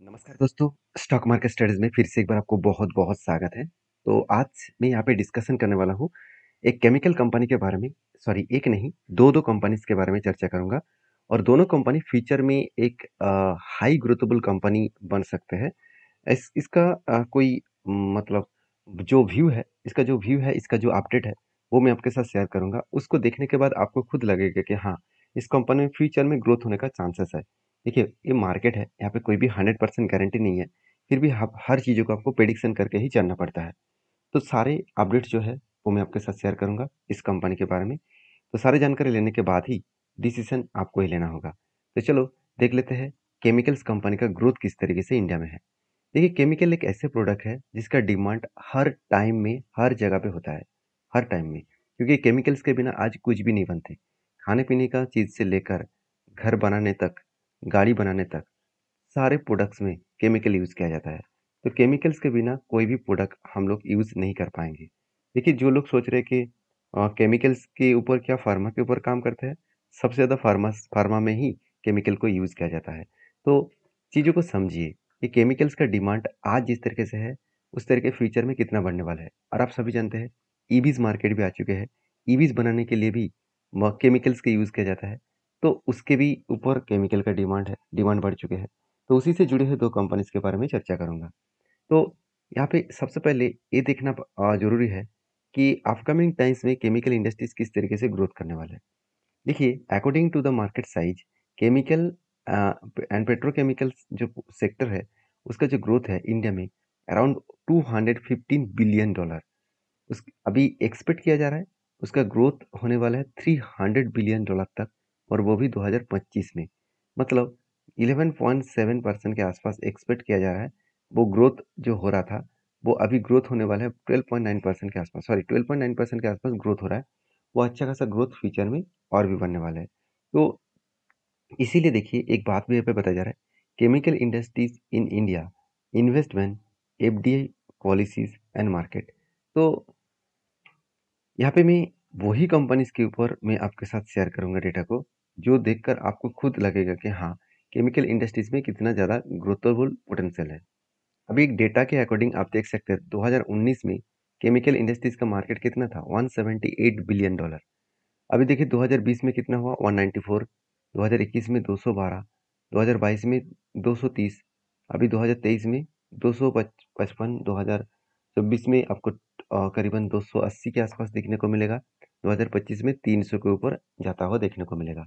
नमस्कार दोस्तों, stock market studies में फिर से एक बार आपको बहुत-बहुत स्वागत है। तो आज मैं यहाँ पे डिस्कशन करने वाला हूँ, एक केमिकल कंपनी के बारे में। सॉरी, एक नहीं, 2-2 कंपनीज़ के बारे में चर्चा करूँगा और दोनों कंपनी फ्यूचर में एक हाई ग्रोथेबल कंपनी बन सकते हैं। इसका कोई मतलब इसका जो अपडेट है, वो मैं आपके साथ शेयर करूँगा। उसको देखने के बाद आपको खुद लगेगा कि हाँ, इस कंपनी में फ्यूचर में ग्रोथ होने का चांसेस है। देखिए, ये मार्केट है, यहाँ पे कोई भी 100% गारंटी नहीं है। फिर भी आप हर चीज़ों को आपको प्रेडिक्शन करके ही चलना पड़ता है। तो सारे अपडेट्स जो है, वो मैं आपके साथ शेयर करूँगा इस कंपनी के बारे में। तो सारी जानकारी लेने के बाद ही डिसीजन आपको ही लेना होगा। तो चलो देख लेते हैं केमिकल्स कंपनी का ग्रोथ किस तरीके से इंडिया में है। देखिए, केमिकल एक ऐसे प्रोडक्ट है जिसका डिमांड हर टाइम में हर जगह पे होता है, हर टाइम में, क्योंकि केमिकल्स के बिना आज कुछ भी नहीं बनते। खाने पीने का चीज़ से लेकर घर बनाने तक, गाड़ी बनाने तक, सारे प्रोडक्ट्स में केमिकल यूज़ किया जाता है। तो केमिकल्स के बिना कोई भी प्रोडक्ट हम लोग यूज़ नहीं कर पाएंगे। देखिए, जो लोग सोच रहे हैं कि केमिकल्स के ऊपर क्या फार्मा के ऊपर काम करते हैं, सबसे ज़्यादा फार्मा में ही केमिकल को यूज़ किया जाता है। तो चीज़ों को समझिए कि केमिकल्स का डिमांड आज जिस तरीके से है, उस तरीके फ्यूचर में कितना बढ़ने वाला है। और आप सभी जानते हैं, ईवीज़ मार्केट भी आ चुके हैं। ईवीज़ बनाने के लिए भी केमिकल्स का यूज़ किया जाता है। तो उसके भी ऊपर केमिकल का डिमांड बढ़ चुके हैं। तो उसी से जुड़े हुए 2 कंपनीज़ के बारे में चर्चा करूँगा। तो यहाँ पे सबसे पहले ये देखना ज़रूरी है कि अपकमिंग टाइम्स में केमिकल इंडस्ट्रीज़ किस तरीके से ग्रोथ करने वाले हैं। देखिए, according to the market size, chemical and petrochemicals जो सेक्टर है, उसका जो ग्रोथ है इंडिया में अराउंड $215 बिलियन। उस अभी एक्सपेक्ट किया जा रहा है, उसका ग्रोथ होने वाला है $300 बिलियन तक, और वो भी 2025 में। मतलब 11.7% के आसपास एक्सपेक्ट किया जा रहा है। वो ग्रोथ जो हो रहा था, वो अभी ग्रोथ होने वाला है 12.9% के आसपास, सॉरी 12.9% के आसपास ग्रोथ हो रहा है। वो अच्छा खासा ग्रोथ फ्यूचर में और भी बढ़ने वाला है। तो इसीलिए देखिए, एक बात भी यहाँ पे बताया जा रहा है, chemical industries in India, investment, FDI policies and market. तो यहाँ पे मैं वही कंपनीज के ऊपर मैं आपके साथ शेयर करूंगा डेटा को, जो देखकर आपको खुद लगेगा कि हाँ, केमिकल इंडस्ट्रीज में कितना ज़्यादा ग्रोथेबल पोटेंशियल है। अभी एक डेटा के अकॉर्डिंग आप देख सकते हैं, 2019 में केमिकल इंडस्ट्रीज का मार्केट कितना था, $178 बिलियन। अभी देखिए 2020 में कितना हुआ, 194, 2021 में 212, 2022 में 230, अभी 2023 में 255, 2024 में आपको करीबन 280 के आसपास देखने को मिलेगा, 2025 में 300 के ऊपर जाता हुआ देखने को मिलेगा।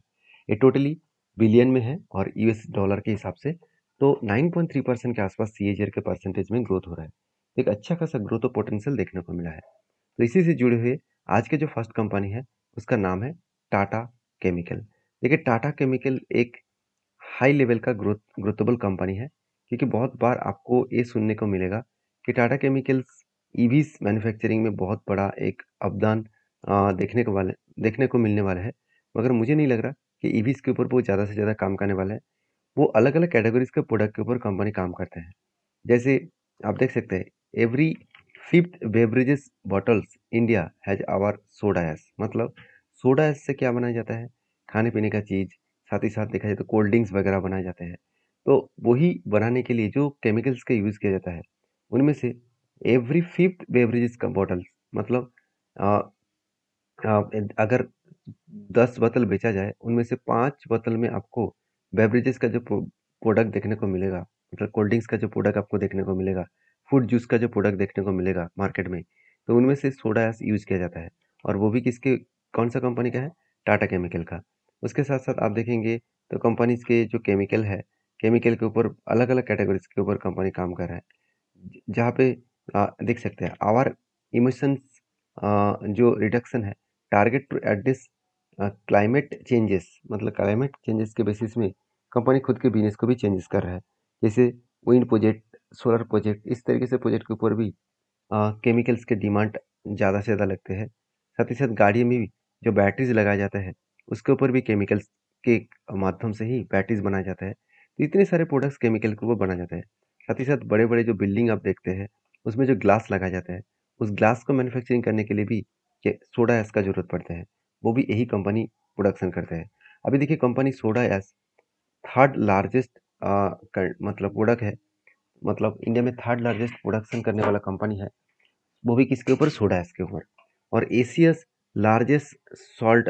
ये टोटली बिलियन में है और यूएस डॉलर के हिसाब से। तो 9.3% के आसपास सीएजीआर के परसेंटेज में ग्रोथ हो रहा है। तो एक अच्छा खासा ग्रोथ और पोटेंशियल देखने को मिला है। तो इसी से जुड़े हुए आज के जो फर्स्ट कंपनी है, उसका नाम है टाटा केमिकल। देखिए, टाटा केमिकल एक हाई लेवल का ग्रोथेबल कंपनी है, क्योंकि बहुत बार आपको ये सुनने को मिलेगा कि टाटा केमिकल्स ईवीज मैन्युफैक्चरिंग में बहुत बड़ा एक अवदान देखने को मिलने वाला है। मगर मुझे नहीं लग रहा कि ईवीज के ऊपर वो ज़्यादा से ज़्यादा काम करने वाला है। वो अलग अलग कैटेगरीज के प्रोडक्ट के ऊपर कंपनी काम करते हैं। जैसे आप देख सकते हैं, every fifth beverages bottles India has our soda ash. मतलब सोडा एस से क्या बनाया जाता है, खाने पीने का चीज़, साथ ही साथ देखा जाए तो कोल्ड ड्रिंक्स वगैरह बनाए जाते हैं। तो वही बनाने के लिए जो केमिकल्स का यूज़ किया जाता है, उनमें से एवरी फिफ्थ बेवरेजेस का बॉटल्स, मतलब अ, अगर 10 बोतल बेचा जाए, उनमें से 5 बोतल में आपको बेवरेजेस का जो प्रोडक्ट देखने को मिलेगा, मतलब कोल्ड ड्रिंक्स का जो प्रोडक्ट आपको देखने को मिलेगा, फ्रूट जूस का जो प्रोडक्ट देखने को मिलेगा मार्केट में, तो उनमें से सोडा ऐश यूज़ किया जाता है। और वो भी किसके, कौन सा कंपनी का है, टाटा केमिकल का। उसके साथ साथ आप देखेंगे तो कंपनीज के जो केमिकल है, केमिकल के ऊपर अलग अलग कैटेगरीज के ऊपर कंपनी काम कर रहा है। जहाँ पे देख सकते हैं आवर इमिशंस जो रिडक्शन है, target to address climate changes, मतलब क्लाइमेट चेंजेस के बेसिस में कंपनी खुद के बिजनेस को भी चेंजेस कर रहा है। जैसे विंड प्रोजेक्ट, सोलर प्रोजेक्ट, इस तरीके से प्रोजेक्ट के ऊपर भी केमिकल्स के डिमांड ज़्यादा से ज़्यादा लगते हैं। साथ ही साथ गाड़ी में भी जो बैटरीज लगाया जाता है, उसके ऊपर भी केमिकल्स के माध्यम से ही बैटरीज बनाया जाता है। तो इतने सारे प्रोडक्ट्स केमिकल के ऊपर बनाया जाता है। साथ ही साथ बड़े बड़े जो बिल्डिंग आप देखते हैं, उसमें जो ग्लास लगाया जाता है, उस ग्लास को मैन्युफैक्चरिंग करने के लिए भी सोडा ऐश का जरूरत पड़ता है। वो भी यही कंपनी प्रोडक्शन करते हैं। अभी देखिए, company soda ash third largest मतलब प्रोडक्ट है, मतलब इंडिया में थर्ड लार्जेस्ट प्रोडक्शन करने वाला कंपनी है, वो भी किसके ऊपर? सोडा ऐश के ऊपर। और एशियस लार्जेस्ट सॉल्ट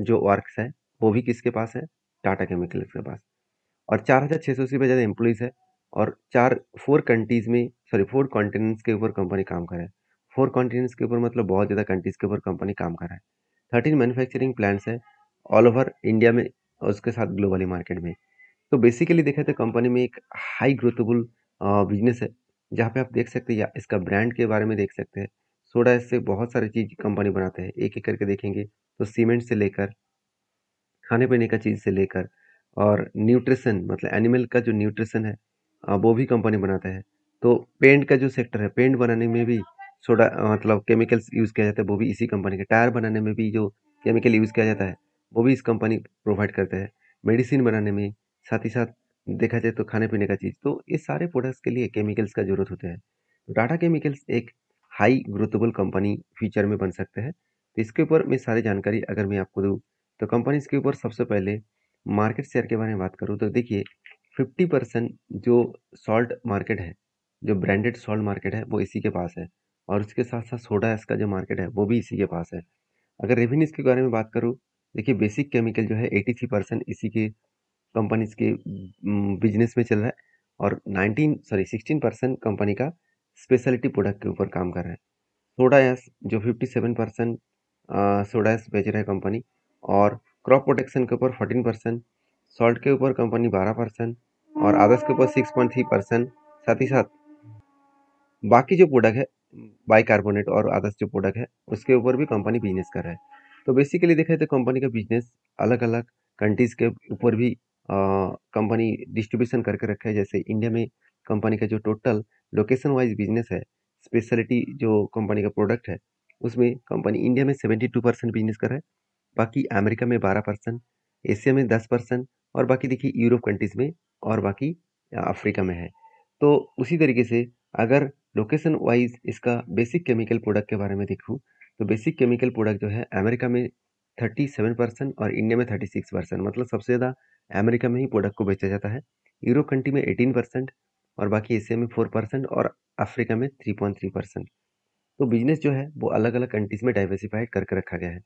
जो वर्क्स है, वो भी किसके पास है? टाटा केमिकल्स के पास। और 4,600 से भी ज़्यादा एम्प्लॉइज़ है, और 4 कंट्रीज़ में, सॉरी 4 कॉन्टिनेंट्स के ऊपर कंपनी काम कर रहा है। 4 कॉन्टिनेंट्स के ऊपर मतलब बहुत ज़्यादा कंट्रीज़ के ऊपर कंपनी काम कर रहा है। 13 मैन्युफैक्चरिंग प्लांट्स है ऑल ओवर इंडिया में, और उसके साथ ग्लोबली मार्केट में। तो बेसिकली देखा तो कंपनी में एक हाई ग्रोथेबल बिजनेस है, जहाँ पे आप देख सकते हैं, या इसका ब्रांड के बारे में देख सकते हैं। सोडा ऐश से बहुत सारी चीज़ कंपनी बनाते हैं, एक-एक करके देखेंगे तो सीमेंट से लेकर खाने पीने का चीज़ से लेकर, और न्यूट्रिशन मतलब एनिमल का जो न्यूट्रिशन है, वो भी कंपनी बनाता है। तो पेंट का जो सेक्टर है, पेंट बनाने में भी सोडा मतलब केमिकल्स यूज़ किया जाता है, वो भी इसी कंपनी के। टायर बनाने में भी जो केमिकल यूज़ किया जाता है, वो भी इस कंपनी प्रोवाइड करता है। मेडिसिन बनाने में, साथ ही साथ देखा जाए तो खाने पीने का चीज़, तो ये सारे प्रोडक्ट्स के लिए केमिकल्स का ज़रूरत होता है। तो टाटा केमिकल्स एक हाई ग्रोथेबल कंपनी फ्यूचर में बन सकते हैं। तो इसके ऊपर मैं सारी जानकारी अगर मैं आपको दूँ, तो कंपनीज के ऊपर सबसे पहले मार्केट शेयर के बारे में बात करूँ तो देखिए, 50% जो सॉल्ट मार्केट है, जो ब्रांडेड सॉल्ट मार्केट है, वो इसी के पास है। और उसके साथ साथ सोडा ऐश का जो मार्केट है, वो भी इसी के पास है। अगर रेवेन्यूज के बारे में बात करूँ, देखिए बेसिक केमिकल जो है 83% इसी के कंपनीज के बिजनेस में चल रहा है, और 16% कंपनी का स्पेशलिटी प्रोडक्ट के ऊपर काम कर रहा है। सोडा ऐश जो 57% सोडा ऐश बेच रहा है कंपनी, और क्रॉप प्रोटेक्शन के ऊपर 14%, सॉल्ट के ऊपर कंपनी 12%, और अदर्स के ऊपर 6.3%। साथ ही साथ बाकी जो प्रोडक्ट है, बाइकार्बोनेट और अदर्स जो प्रोडक्ट है, उसके ऊपर भी कंपनी बिजनेस कर रहा है। तो बेसिकली देखा जाए तो कंपनी का बिजनेस अलग अलग कंट्रीज के ऊपर भी कंपनी डिस्ट्रीब्यूशन करके रखा है। जैसे इंडिया में कंपनी का जो टोटल लोकेशन वाइज बिजनेस है, स्पेशलिटी जो कंपनी का प्रोडक्ट है, उसमें कंपनी इंडिया में 72% बिजनेस कर रहा है, बाकी अमेरिका में 12%, एशिया में 10%, और बाकी देखिए यूरोप कंट्रीज में, और बाकी अफ्रीका में है। तो उसी तरीके से अगर लोकेशन वाइज इसका बेसिक केमिकल प्रोडक्ट के बारे में देखूँ, तो बेसिक केमिकल प्रोडक्ट जो है अमेरिका में 37% और इंडिया में 36%, मतलब सबसे ज़्यादा अमेरिका में ही प्रोडक्ट को बेचा जाता है। यूरोप कंट्री में 18%, और बाकी एशिया में 4%, और अफ्रीका में 3.3%। तो बिजनेस जो है वो अलग अलग कंट्रीज में डाइवर्सिफाइड करके रखा गया है।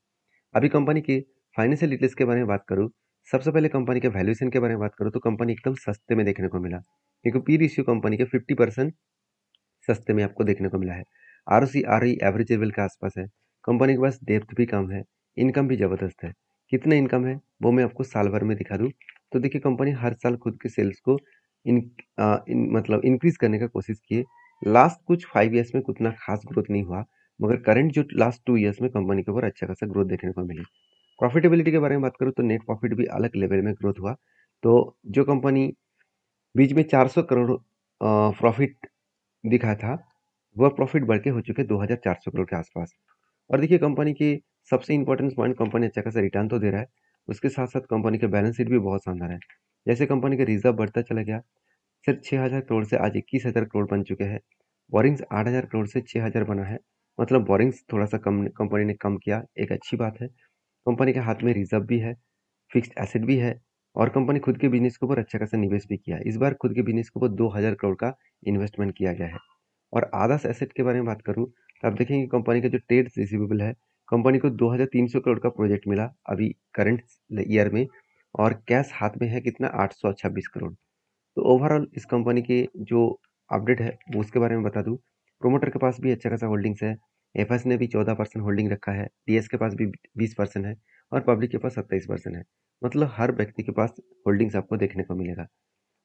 अभी कंपनी के फाइनेंशियल डिटेल्स के बारे में बात करूँ, सबसे पहले कंपनी के वैल्यूएशन के बारे में बात करूँ, तो कंपनी एकदम सस्ते में देखने को मिला, क्योंकि पी रेशियो कंपनी के 50% सस्ते में आपको देखने को मिला है। R O C R E average level के आसपास है। कंपनी के पास डेप्थ भी कम है, इनकम भी ज़बरदस्त है। कितना इनकम है वो मैं आपको साल भर में दिखा दूँ, तो देखिए कंपनी हर साल खुद के सेल्स को मतलब इंक्रीज करने का कोशिश किए। लास्ट कुछ 5 ईयर्स में उतना खास ग्रोथ नहीं हुआ, मगर करंट जो लास्ट 2 ईयर्स में कंपनी के ऊपर अच्छा खासा ग्रोथ देखने को मिली। प्रॉफिटेबिलिटी के बारे में बात करूँ, तो नेट प्रॉफिट भी अलग लेवल में ग्रोथ हुआ। तो जो कंपनी बीच में 400 करोड़ प्रॉफिट दिखा था, वह प्रॉफिट बढ़ के हो चुके 2,400 करोड़ के आसपास। और देखिए कंपनी की सबसे इम्पोर्टेंट पॉइंट, कंपनी अच्छा खासा रिटर्न तो दे रहा है, उसके साथ साथ कंपनी का बैलेंस शीट भी बहुत शानदार है। जैसे कंपनी का रिजर्व बढ़ता चला गया, सिर्फ 6,000 करोड़ से आज 21,000 करोड़ बन चुके हैं। बोरिंग्स 8,000 करोड़ से 6,000 बना है, मतलब बोरिंग्स थोड़ा सा कम कंपनी ने कम किया, एक अच्छी बात है। कंपनी के हाथ में रिजर्व भी है, फिक्स्ड एसेट भी है, और कंपनी खुद के बिजनेस के ऊपर अच्छा खासा निवेश भी किया है। इस बार खुद के बिजनेस के ऊपर 2,000 करोड़ का इन्वेस्टमेंट किया गया है। और अदर्स एसेट के बारे में बात करूँ, तो आप देखेंगे कंपनी का जो ट्रेड रिसीवेबल है, कंपनी को 2,300 करोड़ का प्रोजेक्ट मिला अभी करंट ईयर में, और कैश हाथ में है कितना? 826 करोड़। तो ओवरऑल इस कंपनी के जो अपडेट है वो उसके बारे में बता दूं, प्रोमोटर के पास भी अच्छा खासा होल्डिंग्स है। एफएस ने भी 14% होल्डिंग रखा है, डीएस के पास भी 20% है, और पब्लिक के पास 27% है। मतलब हर व्यक्ति के पास होल्डिंग्स आपको देखने को मिलेगा।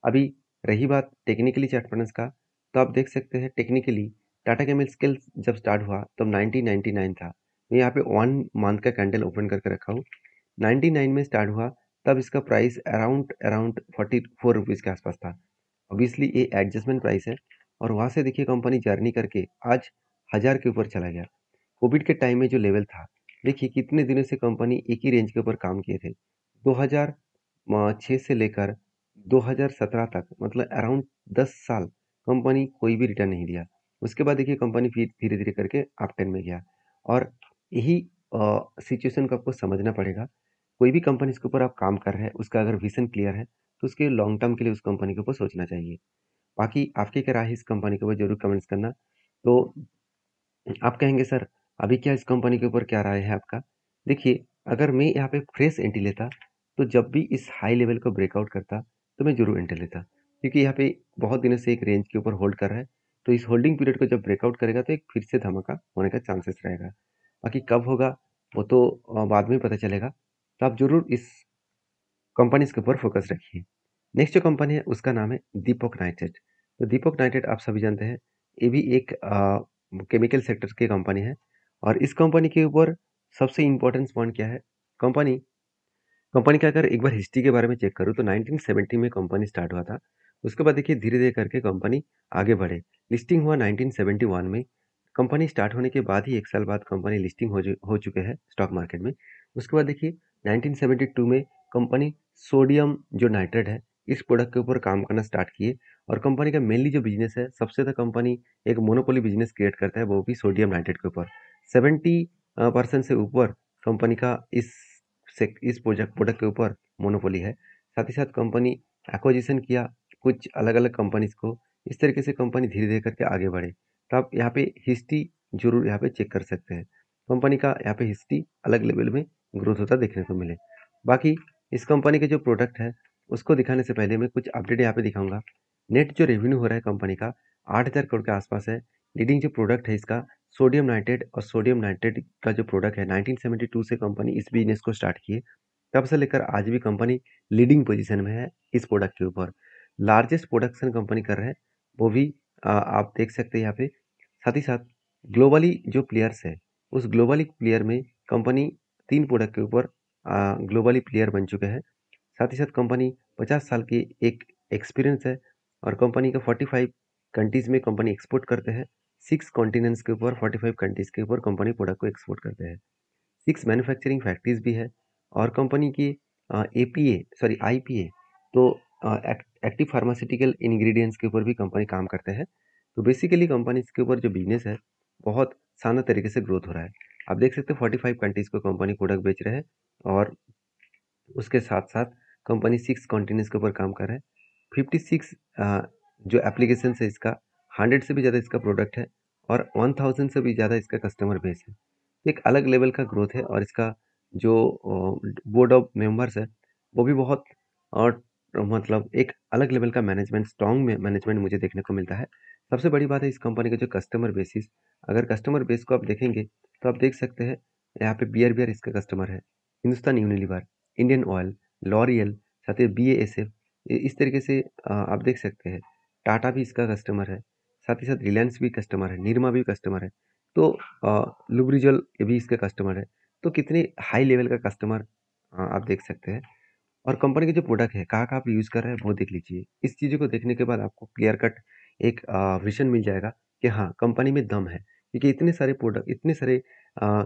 अभी रही बात टेक्निकली चार्ट पैटर्न्स का, तो आप देख सकते हैं टेक्निकली टाटा केमिकल्स जब स्टार्ट हुआ तब 1999 था। मैं यहाँ पे 1 मंथ का कैंडल ओपन करके रखा हूँ। 99 में स्टार्ट हुआ, तब इसका प्राइस अराउंड अराउंड 44 रुपीज़ के आसपास था। ऑब्वियसली ये एडजस्टमेंट प्राइस है, और वहाँ से देखिए कंपनी जर्नी करके आज 1000 के ऊपर चला गया। कोविड के टाइम में जो लेवल था, देखिए कितने दिनों से कंपनी एक ही रेंज के ऊपर काम किए थे। 2006 से लेकर 2017 तक, मतलब अराउंड 10 साल कंपनी कोई भी रिटर्न नहीं दिया। उसके बाद देखिए कंपनी फिर धीरे धीरे करके अप ट्रेंड में गया, और यही सिचुएशन को आपको समझना पड़ेगा। कोई भी कंपनी के ऊपर आप काम कर रहे हैं, उसका अगर विजन क्लियर है, तो उसके लॉन्ग टर्म के लिए उस कंपनी के ऊपर सोचना चाहिए। बाकी आपकी क्या राय है इस कंपनी के ऊपर ज़रूर कमेंट्स करना। तो आप कहेंगे सर अभी क्या इस कंपनी के ऊपर क्या राय है आपका? देखिए, अगर मैं यहाँ पे फ्रेश एंट्री लेता, तो जब भी इस हाई लेवल को ब्रेकआउट करता, तो मैं ज़रूर एंट्री लेता। क्योंकि यहाँ पे बहुत दिनों से एक रेंज के ऊपर होल्ड कर रहा है, तो इस होल्डिंग पीरियड को जब ब्रेकआउट करेगा तो एक फिर से धमाका होने का चांसेस रहेगा। बाकी कब होगा, वो तो बाद में पता चलेगा। तो आप ज़रूर इस कंपनीज़ के ऊपर फोकस रखिए। नेक्स्ट जो कंपनी है उसका नाम है दीपक नाइट्रेट। तो दीपक नाइट्रेट आप सभी जानते हैं, ये भी एक केमिकल सेक्टर की कंपनी है। और इस कंपनी के ऊपर सबसे इम्पोर्टेंट पॉइंट क्या है, कंपनी कंपनी का अगर एक बार हिस्ट्री के बारे में चेक करूँ तो 1970 में कंपनी स्टार्ट हुआ था। उसके बाद देखिए धीरे-धीरे करके कंपनी आगे बढ़े। लिस्टिंग हुआ 1971 में। कंपनी स्टार्ट होने के बाद ही 1 साल बाद कंपनी लिस्टिंग हो चुके हैं स्टॉक मार्केट में। उसके बाद देखिए 1972 में कंपनी सोडियम जो नाइट्रेट है, इस प्रोडक्ट के ऊपर काम करना स्टार्ट किए। और कंपनी का मेनली जो बिज़नेस है, सबसे ज़्यादा कंपनी एक मोनोपोली बिज़नेस क्रिएट करता है, वो भी सोडियम नाइट्रेट के ऊपर। 70 परसेंट से ऊपर कंपनी का इस प्रोडक्ट के ऊपर मोनोपोली है। साथ ही साथ कंपनी एक्विजिशन किया कुछ अलग-अलग कंपनीज़ को। इस तरीके से कंपनी धीरे-धीरे करके आगे बढ़े। तो आप यहाँ पे हिस्ट्री ज़रूर यहाँ पे चेक कर सकते हैं। कंपनी का यहाँ पे हिस्ट्री अलग लेवल में ग्रोथ होता देखने को मिले। बाकी इस कंपनी के जो प्रोडक्ट है, उसको दिखाने से पहले मैं कुछ अपडेट यहाँ पे दिखाऊँगा। नेट जो रेवेन्यू हो रहा है कंपनी का 8,000 करोड़ के आसपास है। लीडिंग जो प्रोडक्ट है इसका सोडियम नाइट्रेट, और सोडियम नाइट्रेट का जो प्रोडक्ट है 1972 से कंपनी इस बिज़नेस को स्टार्ट की है। तब से लेकर आज भी कंपनी लीडिंग पोजीशन में है इस प्रोडक्ट के ऊपर। लार्जेस्ट प्रोडक्शन कंपनी कर रहा है, वो भी आप देख सकते हैं यहाँ पे। साथ ही साथ ग्लोबली जो प्लेयर्स है, उस ग्लोबली प्लेयर में कंपनी 3 प्रोडक्ट के ऊपर ग्लोबली प्लेयर बन चुके हैं। साथ ही साथ कंपनी 50 साल की एक एक्सपीरियंस है। और कंपनी का 45 कंट्रीज़ में कंपनी एक्सपोर्ट करते हैं। 6 कॉन्टिनेंट्स के ऊपर 45 कंट्रीज़ के ऊपर कंपनी प्रोडक्ट को एक्सपोर्ट करते हैं। 6 मैन्युफैक्चरिंग फैक्ट्रीज भी है। और कंपनी की एपीए सॉरी आईपीए, तो एक्टिव फार्मास्यूटिकल इंग्रेडिएंट्स के ऊपर भी कंपनी काम करते हैं। तो बेसिकली कंपनी के ऊपर जो बिजनेस है, बहुत शानदार तरीके से ग्रोथ हो रहा है। आप देख सकते हो 45 कंट्रीज को कंपनी प्रोडक्ट बेच रहे हैं। और उसके साथ साथ कंपनी 6 कॉन्टिनेंट्स के ऊपर काम कर रहा है। 56 जो एप्लीकेशन है इसका, 100 से भी ज़्यादा इसका प्रोडक्ट है। और 1000 से भी ज़्यादा इसका कस्टमर बेस है। एक अलग लेवल का ग्रोथ है। और इसका जो बोर्ड ऑफ मेंबर्स है, वो भी बहुत और मतलब एक अलग लेवल का मैनेजमेंट, स्ट्रॉन्ग मैनेजमेंट मुझे देखने को मिलता है। सबसे बड़ी बात है इस कंपनी का जो कस्टमर बेसिस, अगर कस्टमर बेस को आप देखेंगे तो आप देख सकते हैं यहाँ पे बियर इसका कस्टमर है, Hindustan Unilever, Indian oil, L'Oréal, साथ ही BASF। इस तरीके से आप देख सकते हैं टाटा भी इसका कस्टमर है। साथ ही साथ रिलायंस भी कस्टमर है, निरमा भी कस्टमर है। तो लुब्रिजल ये भी इसके कस्टमर है। तो कितने हाई लेवल का कस्टमर आप देख सकते हैं। और कंपनी के जो प्रोडक्ट है कहाँ-कहाँ पे यूज़ कर रहे हैं वो देख लीजिए। इस चीज़ों को देखने के बाद आपको क्लियर कट एक विज़न मिल जाएगा कि हाँ, कंपनी में दम है। क्योंकि इतने सारे प्रोडक्ट, इतने सारे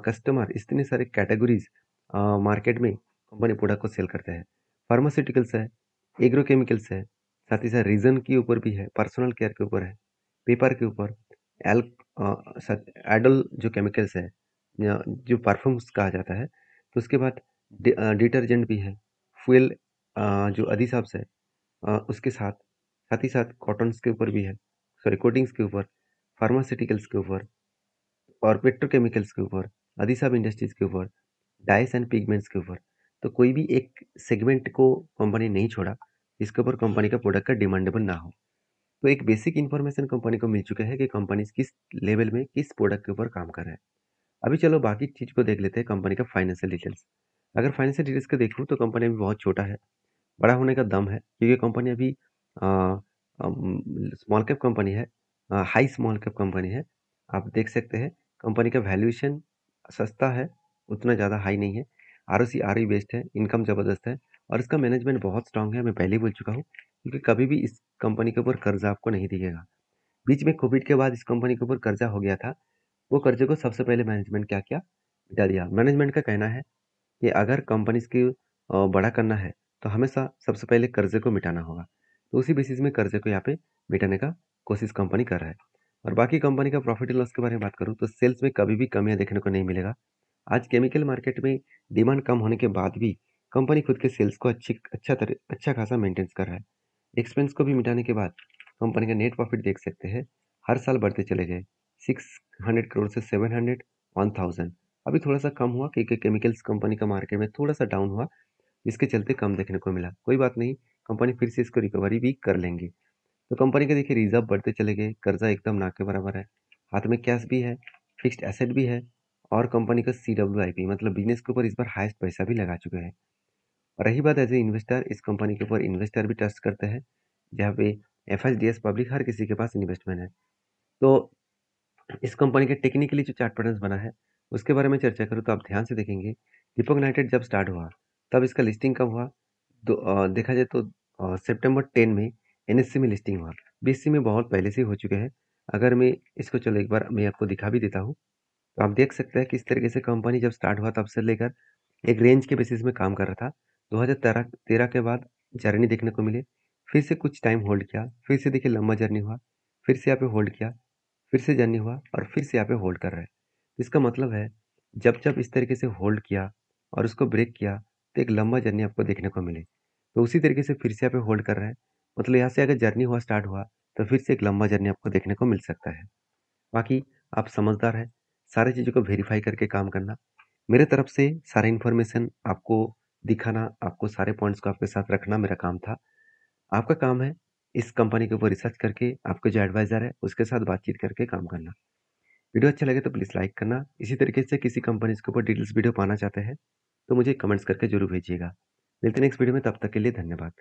कस्टमर, इतने सारे कैटेगरीज़ मार्केट में कंपनी प्रोडक्ट को सेल करते हैं। फार्मास्यूटिकल्स है, एग्रोकेमिकल्स है, साथ ही साथ रीज़न के ऊपर भी है, पर्सनल केयर के ऊपर है, पेपर के ऊपर, एल एडल जो केमिकल्स है या जो परफ्यूम्स कहा जाता है। तो उसके बाद डिटर्जेंट भी है, फ्यूल जो अधिसाब्स है उसके साथ साथ ही साथ कॉटन्स के ऊपर भी है, सॉरी कोटिंग्स के ऊपर, फार्मास्यूटिकल्स के ऊपर और पेट्रोकेमिकल्स के ऊपर, अधिसाब इंडस्ट्रीज के ऊपर, डाइस एंड पिगमेंट्स के ऊपर। तो कोई भी एक सेगमेंट को कंपनी नहीं छोड़ा जिसके ऊपर कंपनी का प्रोडक्ट का डिमांडेबल ना हो। तो एक बेसिक इन्फॉर्मेशन कंपनी को मिल चुका है कि कंपनी किस लेवल में किस प्रोडक्ट के ऊपर काम कर रहा है। अभी चलो बाकी चीज़ को देख लेते हैं, कंपनी का फाइनेंशियल डिटेल्स। अगर फाइनेंशियल डिटेल्स को देखूँ तो कंपनी अभी बहुत छोटा है, बड़ा होने का दम है क्योंकि कंपनी अभी स्मॉल कैप कंपनी है, हाई स्मॉल कैप कंपनी है। आप देख सकते हैं कंपनी का वैल्यूएशन सस्ता है, उतना ज़्यादा हाई नहीं है। आरओसी आरओई बेस्ड है, इनकम ज़बरदस्त है। और इसका मैनेजमेंट बहुत स्ट्रांग है, मैं पहले ही बोल चुका हूँ। क्योंकि कभी भी इस कंपनी के ऊपर कर्जा आपको नहीं दिखेगा। बीच में कोविड के बाद इस कंपनी के ऊपर कर्जा हो गया था। वो कर्जे को सबसे पहले मैनेजमेंट क्या किया, मिटा दिया। मैनेजमेंट का कहना है कि अगर कंपनीज़ की बड़ा करना है, तो हमेशा सबसे पहले कर्ज़े को मिटाना होगा। तो उसी बेसिस में कर्ज़े को यहाँ पे मिटाने का कोशिश कंपनी कर रहा है। और बाकी कंपनी का प्रॉफ़िट एंड लॉस के बारे में बात करूँ, तो सेल्स में कभी भी कमियाँ देखने को नहीं मिलेगा। आज केमिकल मार्केट में डिमांड कम होने के बाद भी कंपनी खुद के सेल्स को अच्छा खासा मेंटेन्स कर रहा है। एक्सपेंस को भी मिटाने के बाद कंपनी का नेट प्रॉफिट देख सकते हैं, हर साल बढ़ते चले गए। 600 करोड़ से 700, 1000। अभी थोड़ा सा कम हुआ क्योंकि केमिकल्स कंपनी का मार्केट में थोड़ा सा डाउन हुआ, जिसके चलते कम देखने को मिला। कोई बात नहीं, कंपनी फिर से इसको रिकवरी भी कर लेंगी। तो कंपनी के देखिए रिजर्व बढ़ते चले गए, कर्जा एकदम ना के बराबर है, हाथ में कैश भी है, फिक्स्ड एसेट भी है, और कंपनी का CWIP मतलब बिजनेस के ऊपर इस बार हाईएस्ट पैसा भी लगा चुके हैं। और रही बात एज ए इन्वेस्टर, इस कंपनी के ऊपर इन्वेस्टर भी ट्रस्ट करते हैं, जहाँ पे FHDS पब्लिक हर किसी के पास इन्वेस्टमेंट है। तो इस कंपनी के टेक्निकली जो चार्ट पैटर्न बना है, उसके बारे में चर्चा करूँ तो आप ध्यान से देखेंगे, दीपक नाइट्रेट जब स्टार्ट हुआ तब इसका लिस्टिंग कब हुआ? देखा जाए तो सितंबर 10 में NSE में लिस्टिंग हुआ। BSE में बहुत पहले से ही हो चुके हैं। अगर मैं इसको चलो एक बार मैं आपको दिखा भी देता हूँ, तो आप देख सकते हैं किस तरीके से कंपनी जब स्टार्ट हुआ तब से लेकर एक रेंज के बेसिस में काम कर रहा था। 2013 के बाद जर्नी देखने को मिले, फिर से कुछ टाइम होल्ड किया, फिर से देखिए लंबा जर्नी हुआ, फिर से यहाँ पे होल्ड किया, फिर से जर्नी हुआ और फिर से यहाँ पे होल्ड कर रहा है। इसका मतलब है जब जब इस तरीके से होल्ड किया और उसको ब्रेक किया, तो एक लंबा जर्नी आपको देखने को मिले। तो उसी तरीके से फिर से यहाँ पे होल्ड कर रहा है, मतलब यहाँ से अगर जर्नी हुआ स्टार्ट हुआ तो फिर से एक लंबा जर्नी आपको देखने को मिल सकता है। बाकी आप समझदार हैं, सारी चीज़ों को वेरीफाई करके काम करना। मेरे तरफ से सारा इन्फॉर्मेशन आपको दिखाना, आपको सारे पॉइंट्स को आपके साथ रखना मेरा काम था। आपका काम है इस कंपनी के ऊपर रिसर्च करके आपके जो एडवाइज़र है उसके साथ बातचीत करके काम करना। वीडियो अच्छा लगे तो प्लीज़ लाइक करना। इसी तरीके से किसी कंपनीज़ के ऊपर डिटेल्स वीडियो पाना चाहते हैं तो मुझे कमेंट्स करके ज़रूर भेजिएगा। मिलते हैं नेक्स्ट वीडियो में, तब तक के लिए धन्यवाद।